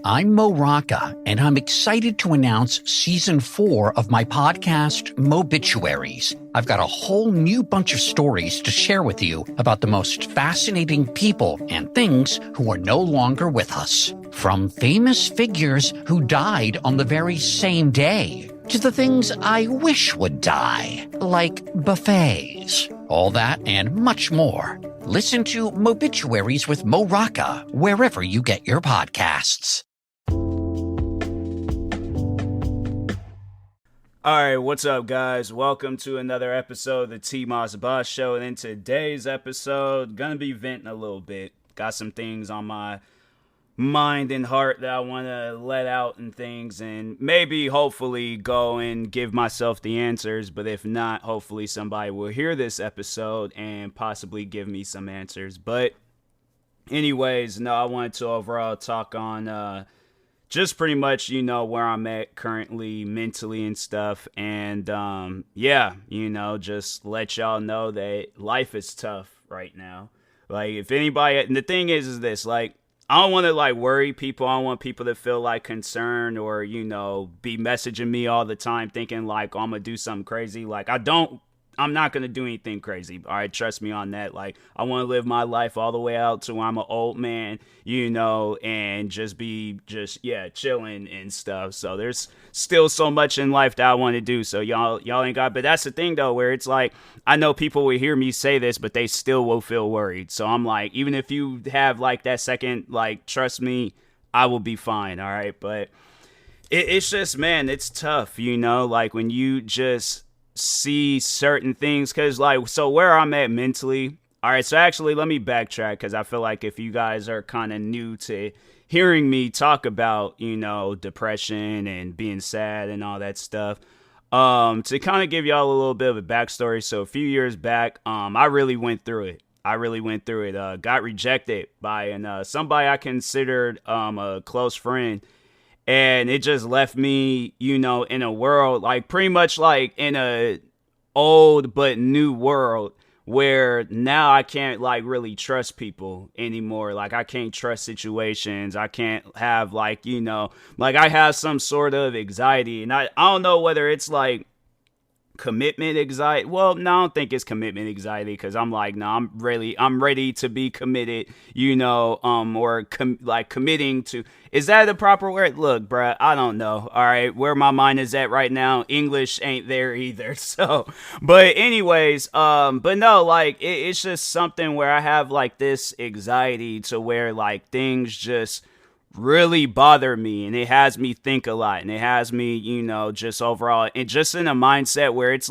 I'm Mo Rocca, and I'm excited to announce Season 4 of my podcast, Mobituaries. I've got a whole new bunch of stories to share with you about the most fascinating people and things who are no longer with us. From famous figures who died on the very same day, to the things I wish would die, like buffets. All that and much more. Listen to Mobituaries with Mo Rocca wherever you get your podcasts. Alright, what's up, guys? Welcome to another episode of the TMossBoss Show. And in today's episode, gonna be venting a little bit. Got some things on my mind and heart that I want to let out and things, and maybe hopefully go and give myself the answers. But if not, hopefully somebody will hear this episode and possibly give me some answers. But anyways, no, I wanted to overall talk on just pretty much, where I'm at currently mentally and stuff. And just let y'all know that life is tough right now. Like, if anybody, and the thing is this, like, I don't want to, worry people. I don't want people to feel, concerned or, be messaging me all the time thinking, I'm going to do something crazy. I'm not going to do anything crazy. All right, trust me on that. I want to live my life all the way out to when I'm an old man, and just be chilling and stuff. So there's still so much in life that I want to do. So y'all ain't got, but that's the thing though, where it's I know people will hear me say this, but they still will feel worried. So I'm even if you have that second, trust me, I will be fine. All right. But it's just, man, it's tough, when you just see certain things, because so where I'm at mentally. All right, so actually let me backtrack, because I feel like if you guys are kind of new to hearing me talk about depression and being sad and all that stuff, to kind of give y'all a little bit of a backstory. So a few years back, I really went through it. Got rejected by somebody I considered a close friend. And it just left me, in a world, pretty much in a old but new world, where now I can't, really trust people anymore. I can't trust situations. I can't have, I have some sort of anxiety. And I don't know whether it's, commitment anxiety. Well, no, I don't think it's commitment anxiety, because I'm no, I'm ready to be committed, or committing to. Is that the proper word? Look, bruh, I don't know. All right, where my mind is at right now, English ain't there either. So, but anyways, but no, it's just something where I have this anxiety to where things just really bother me, and it has me think a lot, and it has me, just overall, and just in a mindset where it's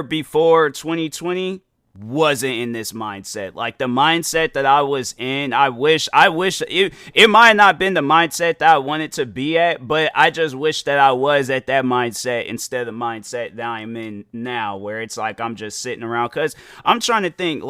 before 2020 wasn't in this mindset. The mindset that I was in, I wish it might not have been the mindset that I wanted to be at, but I just wish that I was at that mindset instead of the mindset that I'm in now, where it's I'm just sitting around, because I'm trying to think,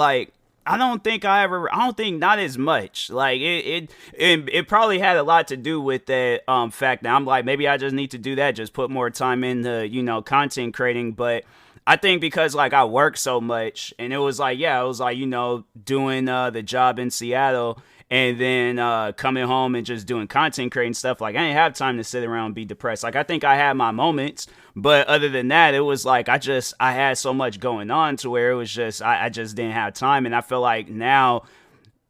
I don't think not as much. It probably had a lot to do with that fact that I'm maybe I just need to do that, just put more time into, content creating. But I think because I work so much, and it was doing the job in Seattle, and then coming home and just doing content creating stuff. I didn't have time to sit around and be depressed. I think I had my moments, but other than that, it was I had so much going on to where it was just, I just didn't have time. And I feel now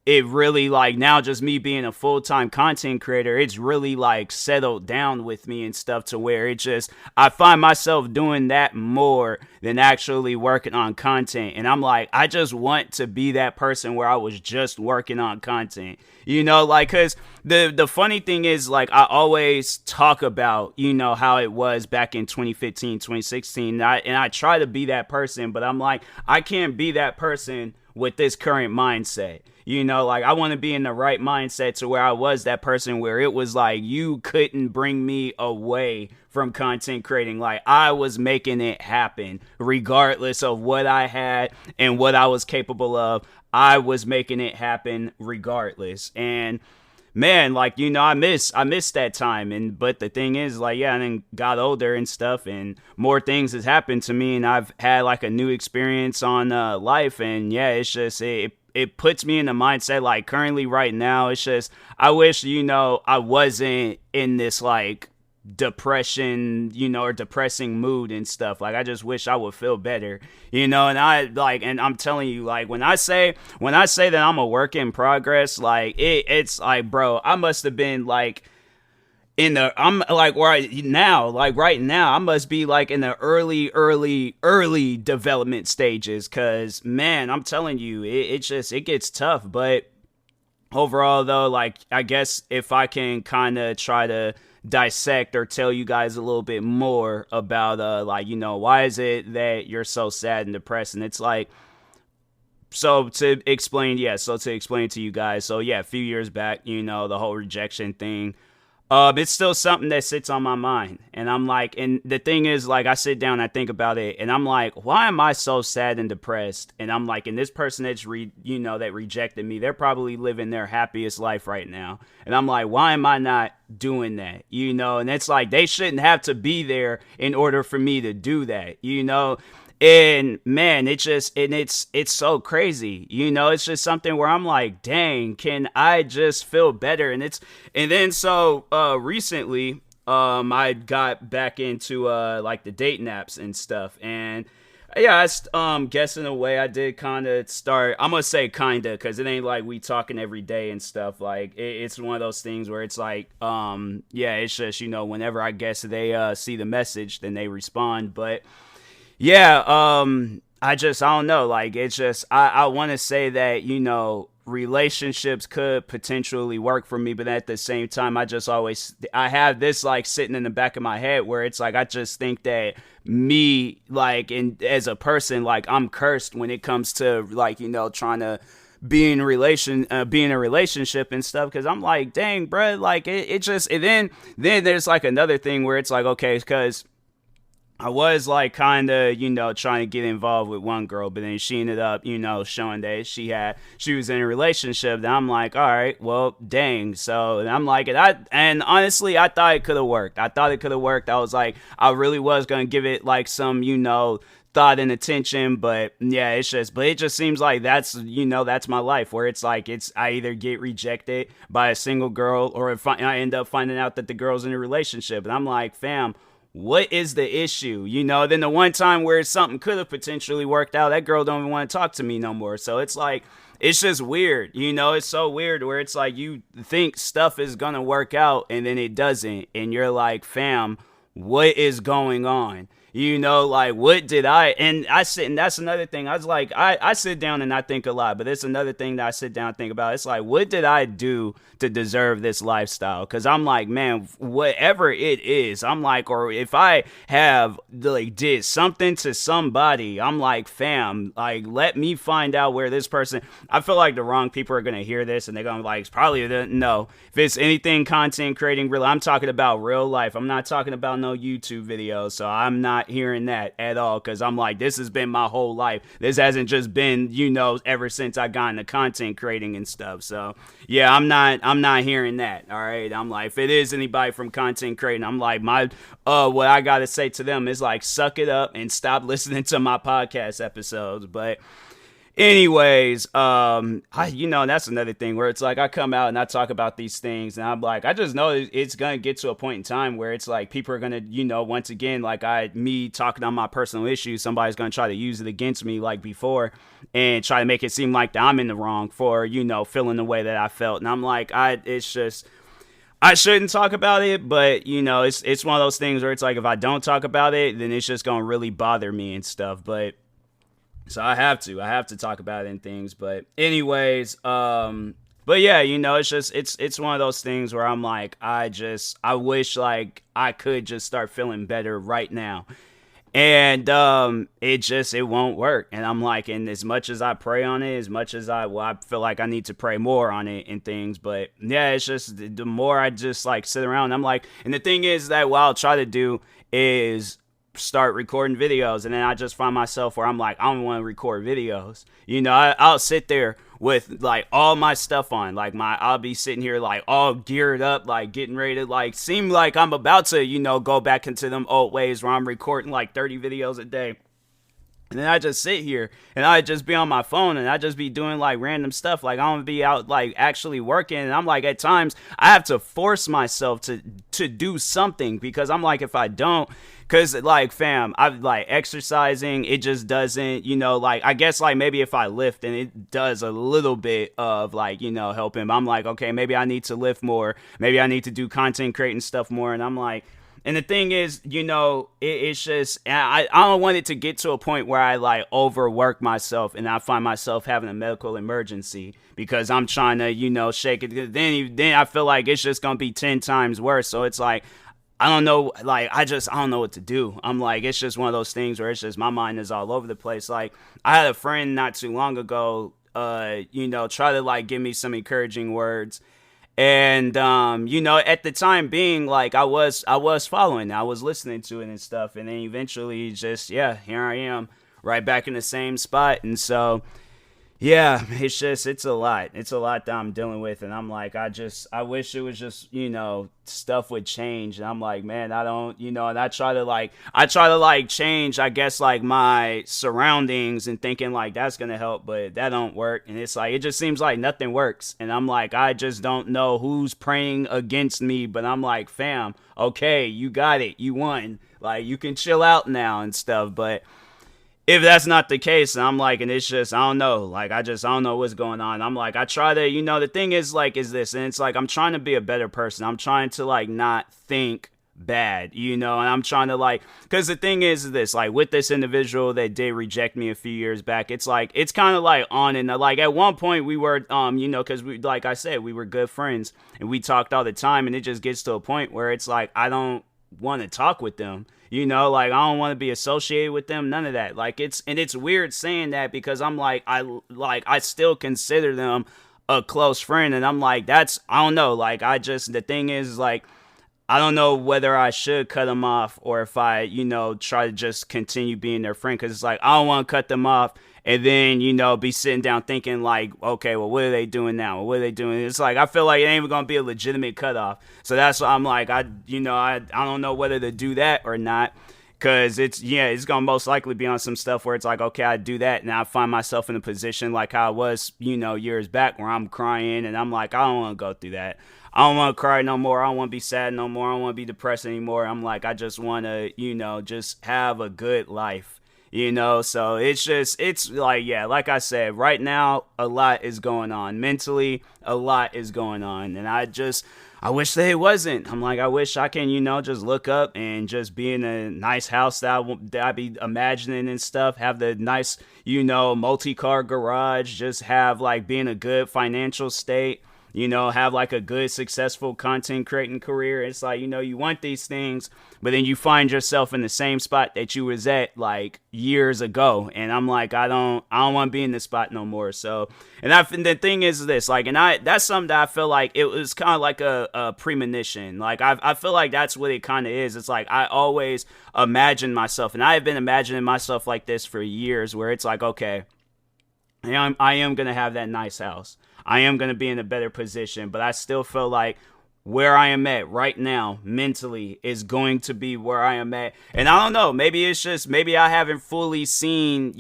it really now just me being a full-time content creator, it's really settled down with me and stuff to where it just, I find myself doing that more than actually working on content. And I'm I just want to be that person where I was just working on content, because the funny thing is, I always talk about, how it was back in 2015, 2016. And I try to be that person, but I'm I can't be that person with this current mindset. I want to be in the right mindset to where I was that person where it was you couldn't bring me away from content creating. I was making it happen regardless of what I had and what I was capable of. I was making it happen regardless. And man, I miss that time. But the thing is, I then got older and stuff, and more things has happened to me, and I've had a new experience on life. And yeah, it's just, it puts me in the mindset, like, currently right now, it's just, I wish, I wasn't in this, like, depression, or depressing mood and stuff. Like, I just wish I would feel better, and and I'm telling you, like, when I say that I'm a work in progress, like, it's like, bro, I must have been, like, I'm like right now, I must be like in the early development stages. Cause man, I'm telling you, it gets tough. But overall though, like, I guess if I can kind of try to dissect or tell you guys a little bit more about, why is it that you're so sad and depressed? And it's like, to explain to you guys. So yeah, a few years back, the whole rejection thing. It's still something that sits on my mind. And I'm like, and the thing is, like, I sit down and I think about it, and I'm like, why am I so sad and depressed? And I'm like, and this person that rejected me, they're probably living their happiest life right now. And I'm like, why am I not doing that? And it's like, they shouldn't have to be there in order for me to do that, And man, it's so crazy, it's just something where I'm like, dang, can I just feel better? And then recently, I got back into, like the dating apps and stuff. And yeah, I guess in a way I did kind of start, I'm going to say kind of, cause it ain't like we talking every day and stuff. Like it's one of those things where it's like, it's just, whenever I guess they, see the message, then they respond. But yeah, I don't know. Like, it's just, I want to say that, relationships could potentially work for me, but at the same time, I have this, like, sitting in the back of my head where it's like, I just think that me, like, as a person, like, I'm cursed when it comes to, like, trying to be in a relationship and stuff. Cause I'm like, dang, bro, like, it just, and then there's like another thing where it's like, okay, cause I was like kind of, trying to get involved with one girl, but then she ended up, showing that she was in a relationship. And I'm like, all right, well, dang. So and I'm like, and honestly, I thought it could have worked. I was like, I really was going to give it like some, thought and attention, but yeah, it just seems like that's my life, where it's like, I either get rejected by a single girl, or if I end up finding out that the girl's in a relationship. And I'm like, fam, what is the issue? Then the one time where something could have potentially worked out, that girl don't even want to talk to me no more. So it's like, it's just weird. It's so weird where it's like, you think stuff is going to work out and then it doesn't. And you're like, fam, what is going on? Like, what did and that's another thing. I was like, I sit down and I think a lot, but it's another thing that I sit down and think about. It's like, what did I do to deserve this lifestyle? Cause I'm like, man, whatever it is, I'm like, or if I have like did something to somebody, I'm like, fam, like, let me find out where this person, I feel like the wrong people are going to hear this and they're going to like, it's probably no, if it's anything content creating real, I'm talking about real life. I'm not talking about no YouTube videos. So I'm not hearing that at all, because I'm like, this has been my whole life. This hasn't just been, ever since I got into content creating and stuff. So yeah, I'm not hearing that. All right, I'm like, if it is anybody from content creating, I'm like, what I gotta say to them is like, suck it up and stop listening to my podcast episodes. But anyways, that's another thing where it's like, I come out and I talk about these things and I'm like, I just know it's going to get to a point in time where it's like, people are going to, once again, like me talking on my personal issues, somebody's going to try to use it against me like before and try to make it seem like that I'm in the wrong for, feeling the way that I felt. And I'm like, it's just, I shouldn't talk about it, but it's one of those things where it's like, if I don't talk about it, then it's just going to really bother me and stuff. But so I have to talk about it and things. But anyways, but yeah, it's just, it's one of those things where I'm like, I wish like I could just start feeling better right now. And it won't work. And I'm like, and as much as I pray on it, as much as I feel like I need to pray more on it and things. But yeah, it's just the more I just like sit around, I'm like, and the thing is that what I'll try to do is start recording videos, and then I just find myself where I'm like, I don't want to record videos. I'll sit there with like all my stuff on, like I'll be sitting here like all geared up, like getting ready to like seem like I'm about to, go back into them old ways where I'm recording like 30 videos a day. And then I just sit here and I just be on my phone and I just be doing like random stuff. Like I don't be out like actually working. And I'm like, at times I have to force myself to do something, because I'm like, if I don't, cause like fam, I like exercising, it just doesn't, like I guess like maybe if I lift and it does a little bit of like, helping. I'm like, okay, maybe I need to lift more. Maybe I need to do content creating stuff more. And I'm like, and the thing is, it's just, I don't want it to get to a point where I like overwork myself and I find myself having a medical emergency because I'm trying to, shake it. Then I feel like it's just going to be 10 times worse. So it's like, I don't know, like, I don't know what to do. I'm like, it's just one of those things where it's just, my mind is all over the place. Like, I had a friend not too long ago, try to like give me some encouraging words. And at the time being, like I was following, I was listening to it and stuff, and then eventually just here I am right back in the same spot. And so yeah, it's a lot that I'm dealing with, and I'm like, I wish it was just, stuff would change. And I'm like, man, I don't, and I try to like change, I guess, like my surroundings and thinking like that's gonna help, but that don't work. And it's like, it just seems like nothing works. And I'm like, I just don't know who's praying against me, but I'm like, fam, okay, you got it, you won, like you can chill out now and stuff. But if that's not the case, I'm like, and it's just, I don't know, like, I don't know what's going on. I'm like, I try to, the thing is, like, is this, and it's like, I'm trying to be a better person. I'm trying to, like, not think bad, and I'm trying to, like, because the thing is this, like, with this individual that did reject me a few years back, it's like, it's kind of, like, on and, like, at one point, we were, because we, like I said, we were good friends, and we talked all the time, and it just gets to a point where it's like, I don't want to talk with them. Like, I don't want to be associated with them, none of that. Like, it's weird saying that, because I'm like, I still consider them a close friend, and I'm like, I don't know, like, the thing is, like, I don't know whether I should cut them off or if I, try to just continue being their friend, because it's like, I don't want to cut them off and then, be sitting down thinking like, okay, well, what are they doing now? What are they doing? It's like, I feel like it ain't even going to be a legitimate cutoff. So that's why I'm like, I don't know whether to do that or not. Because it's going to most likely be on some stuff where it's like, okay, I do that, and I find myself in a position like how I was, years back, where I'm crying, and I'm like, I don't want to go through that. I don't want to cry no more. I don't want to be sad no more. I don't want to be depressed anymore. I'm like, I just want to, just have a good life. So it's like, yeah, like I said, right now, a lot is going on. Mentally, a lot is going on. And I wish that it wasn't. I'm like, I wish I can, just look up and just be in a nice house that I'd be imagining and stuff. Have the nice, multi-car garage. Just have, like, be in a good financial state. Have like a good, successful content creating career. It's like, you want these things, but then you find yourself in the same spot that you was at like years ago. And I'm like, I don't want to be in this spot no more. So, and the thing is this, like, and that's something that I feel like it was kind of like a premonition. Like, I feel like that's what it kind of is. It's like, I always imagine myself, and I have been imagining myself like this for years, where it's like, okay, I am going to have that nice house. I am going to be in a better position, but I still feel like where I am at right now mentally is going to be where I am at. And I don't know, maybe it's just, maybe I haven't fully seen,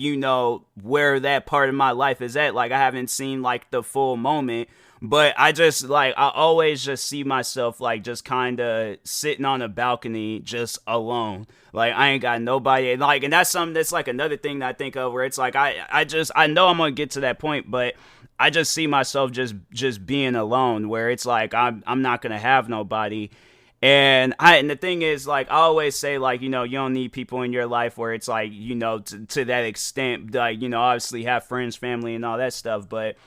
where that part of my life is at. Like, I haven't seen like the full moment, but I just like, I always just see myself like just kind of sitting on a balcony just alone. Like, I ain't got nobody. And like, and that's something that's like another thing that I think of, where it's like, I know I'm going to get to that point, but I just see myself just being alone, where it's like, I'm not going to have nobody. And the thing is, like, I always say, like, you don't need people in your life where it's like, to that extent, like, obviously have friends, family, and all that stuff. But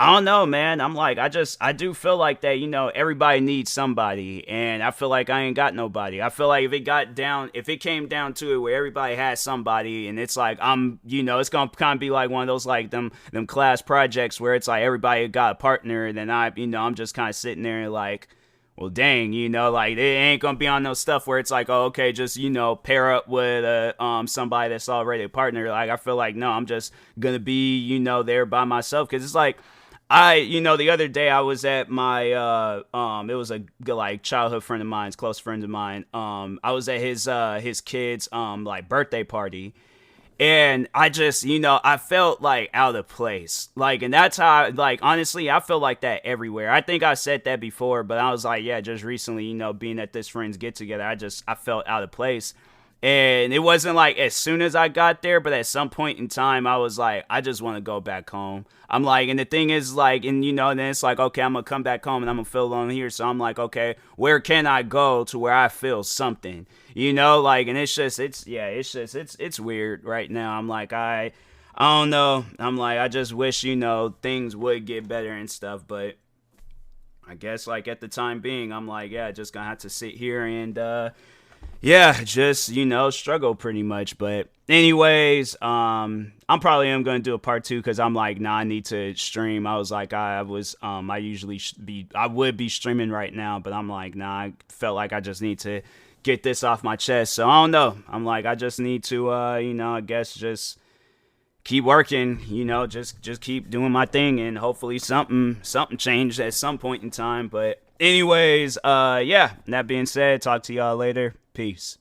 I don't know, man. I'm like, I do feel like that, everybody needs somebody, and I feel like I ain't got nobody. I feel like if it came down to it, where everybody has somebody, and it's like, it's gonna kind of be like one of those, like, them class projects where it's like everybody got a partner, and then I'm just kind of sitting there and like, well, dang, like, it ain't gonna be on no stuff where it's like, oh, okay, just, pair up with somebody that's already a partner. Like, I feel like, no, I'm just gonna be, there by myself, because it's like, the other day I was at my, it was a like childhood friend of mine's, close friend of mine. I was at his kid's, like, birthday party. And I just, I felt like out of place. Like, and that's how, like, honestly, I feel like that everywhere. I think I said that before, but I was like, yeah, just recently, being at this friend's get together, I felt out of place. And it wasn't like as soon as I got there, but at some point in time, I was like, I just want to go back home. I'm like, and the thing is, like, and then it's like, okay, I'm gonna come back home and I'm gonna feel alone here. So I'm like, okay, where can I go to where I feel something? Like, and it's weird right now. I'm like, I don't know. I'm like, I just wish, things would get better and stuff, but I guess, like, at the time being, I'm like, yeah, just gonna have to sit here and, yeah, just, struggle pretty much. But anyways, I'm probably am going to do a part 2 because I'm like, nah, I need to stream. I was like, I usually I would be streaming right now, but I'm like, nah, I felt like I just need to get this off my chest. So I don't know. I'm like, I just need to, I guess just keep working, just keep doing my thing, and hopefully something changed at some point in time. But anyways, yeah, that being said, talk to y'all later. Peace.